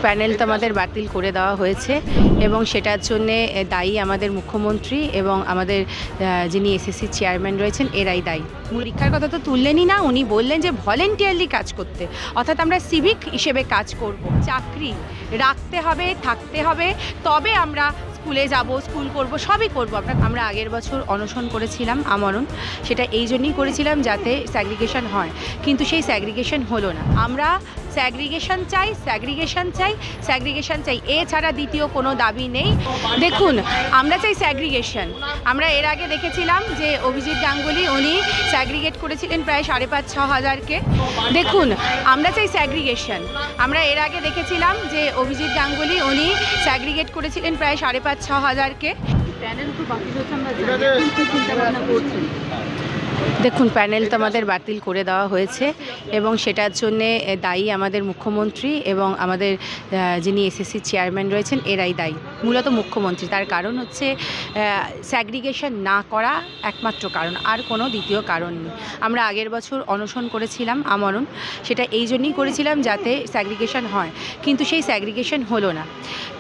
Panel তো আমাদের বাতিল করে দেওয়া হয়েছে এবং সেটার জন্যে দায়ী আমাদের মুখ্যমন্ত্রী এবং আমাদের যিনি এসএসসি চেয়ারম্যান রয়েছেন এরাই দায়ী। পরীক্ষার কথা তো তুললেনই না, উনি বললেন যে ভলেন্টিয়ারলি কাজ করতে, অর্থাৎ আমরা সিভিক হিসেবে কাজ করব। চাকরি রাখতে হবে, থাকতে হবে, তবে আমরা স্কুলে যাব, স্কুল করব, সবই করব। আমরা আগের বছর অনশন করেছিলাম আমরণ, সেটা এই জন্যই করেছিলাম যাতে স্যাগ্রিগেশন হয়, কিন্তু সেই স্যাগ্রিগেশন হলো না। আমরা স্যাগ্রিগেশন চাই, স্যাগ্রিগেশন চাই, স্যাগ্রিগেশন চাই, এছাড়া দ্বিতীয় কোনো দাবি নেই। দেখুন, আমরা চাই স্যাগ্রিগেশন। আমরা এর আগে দেখেছিলাম যে অভিজিৎ গাঙ্গুলি উনি স্যাগ্রিগেট করেছিলেন প্রায় 5,500-6 হাজারকে। দেখুন, আমরা চাই স্যাগ্রিগেশন। আমরা এর আগে দেখেছিলাম যে অভিজিৎ গাঙ্গুলি উনি স্যাগ্রিগেট করেছিলেন প্রায় 5,500-6 হাজারকে। দেখুন, প্যানেল তো আমাদের বাতিল করে দেওয়া হয়েছে এবং সেটার জন্যে দায়ী আমাদের মুখ্যমন্ত্রী এবং আমাদের যিনি এসএসসি চেয়ারম্যান রয়েছেন এরাই দায়ী, মূলত মুখ্যমন্ত্রী। তার কারণ হচ্ছে স্যাগ্রিগেশন না করা একমাত্র কারণ, আর কোনো দ্বিতীয় কারণ নেই। আমরা আগের বছর অনশন করেছিলাম আমরণ, সেটা এই জন্যই করেছিলাম যাতে স্যাগ্রিগেশন হয়, কিন্তু সেই স্যাগ্রিগেশন হলো না।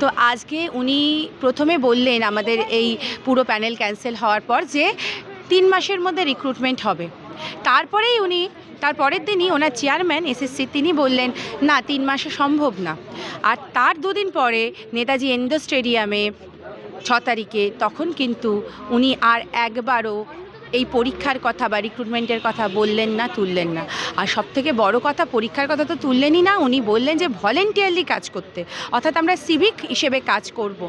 তো আজকে উনি প্রথমে বললেন আমাদের এই পুরো প্যানেল ক্যান্সেল হওয়ার পর যে 3 মাসের মধ্যে রিক্রুটমেন্ট হবে। তারপরেই উনি তার পরের দিনই ওনার চেয়ারম্যান এসএসসি তিনি বললেন না, 3 মাসে সম্ভব না। আর তার 2 দিন পরে নেতাজি ইন্ডোর স্টেডিয়ামে 6 তারিখে তখন কিন্তু উনি আর একবারও এই পরীক্ষার কথা বা রিক্রুটমেন্টের কথা বললেন না, তুললেন না। আর সবথেকে বড় কথা, পরীক্ষার কথা তো তুললেনই না, উনি বললেন যে ভলেন্টিয়ারলি কাজ করতে, অর্থাৎ আমরা সিভিক হিসেবে কাজ করব।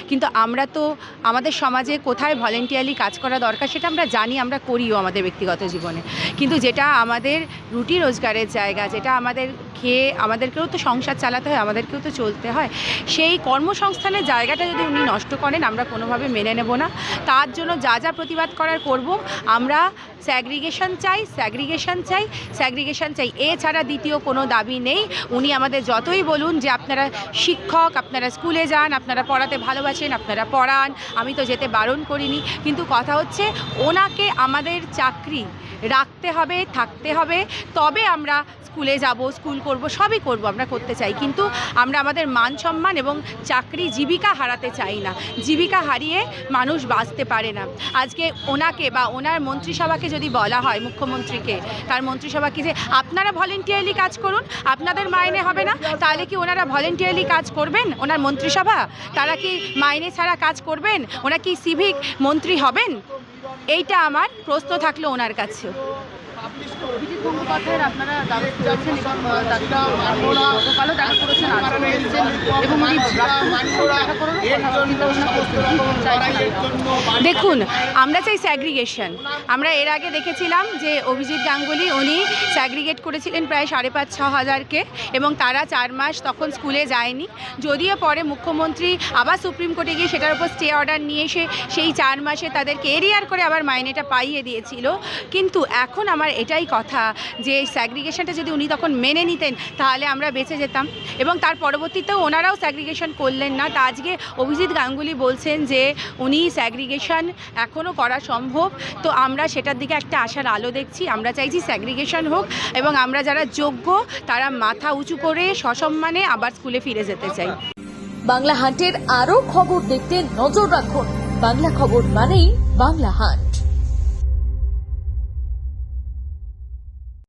কিন্তু আমরা তো আমাদের সমাজে কোথায় ভলেন্টিয়ারলি কাজ করা দরকার সেটা আমরা জানি, আমরা করিও আমাদের ব্যক্তিগত জীবনে। কিন্তু যেটা আমাদের রুটি রোজগারের জায়গা, যেটা আমাদের খেয়ে আমাদেরকেও তো সংসার চালাতে হয়, আমাদেরকেও তো চলতে হয়, সেই কর্মসংস্থানের জায়গাটা যদি উনি নষ্ট করেন আমরা কোনোভাবে মেনে নেব না। তার জন্য যা যা প্রতিবাদ করার করব। আমরা স্যাগ্রিগেশন চাই, স্যাগ্রিগেশন চাই, স্যাগ্রিগেশন চাই, এছাড়া দ্বিতীয় কোনো দাবি নেই। উনি আমাদের যতই বলুন যে আপনারা শিক্ষক, আপনারা স্কুলে যান, আপনারা পড়াতে ভালোবাসেন, আপনারা পড়ান, আমি তো যেতে বারণ করিনি, কিন্তু কথা হচ্ছে ওনাকে আমাদের চাকরি রাখতে হবে, থাকতে হবে, তবে আমরা স্কুলে যাব, স্কুল করব, সবই করব, আমরা করতে চাই। কিন্তু আমরা আমাদের মান সম্মান এবং চাকরি জীবিকা হারাতে চাই না। জীবিকা হারিয়ে মানুষ বাঁচতে পারে না। আজকে ওনাকে বা ওনার মন্ত্রিসভাকে যদি বলা হয়, মুখ্যমন্ত্রীকে, তার মন্ত্রিসভাকে, যে আপনারা ভলেন্টিয়ারলি কাজ করুন, আপনাদের মাইনে হবে না, তাহলে কি ওনারা ভলেন্টিয়ারলি কাজ করবেন? ওনার মন্ত্রিসভা তারা কি মাইনে ছাড়া কাজ করবেন? ওরা কি সিভিক মন্ত্রী হবেন? এইটা আমার প্রশ্ন থাকলো ওনার কাছে। দেখুন, আমরা চাই স্যাগ্রিগেশন। আমরা এর আগে দেখেছিলাম যে অভিজিৎ গাঙ্গুলি উনি স্যাগ্রিগেট করেছিলেন প্রায় 5,500-6 হাজারকে এবং তারা 4 মাস তখন স্কুলে যায়নি। যদিও পরে মুখ্যমন্ত্রী আবার সুপ্রিম কোর্টে গিয়ে সেটার উপর স্টে অর্ডার নিয়ে এসে সেই 4 মাসে তাদেরকে এরিয়ার করে আবার মাইনেটা পাইয়ে দিয়েছিল। কিন্তু এখন আমার এটাই কথা যে স্যাগ্রিগেশনটা যদি উনি তখন মেনে নিতেন তাহলে আমরা বেঁচে যেতাম, এবং তার পরবর্তীতেও ওনারাও স্যাগ্রিগেশন করলেন না। তা আজকে অভিজিৎ গাঙ্গুলি বলছেন যে উনি স্যাগ্রিগেশন এখনও করা সম্ভব। তো আমরা সেটার দিকে একটা আশার আলো দেখছি। আমরা চাইছি স্যাগ্রিগেশন হোক এবং আমরা যারা যোগ্য তারা মাথা উঁচু করে সসম্মানে আবার স্কুলে ফিরে যেতে চাই। বাংলা হান্টের আরও খবর দেখতে নজর রাখুন। বাংলা খবর মানেই বাংলা হান্ট।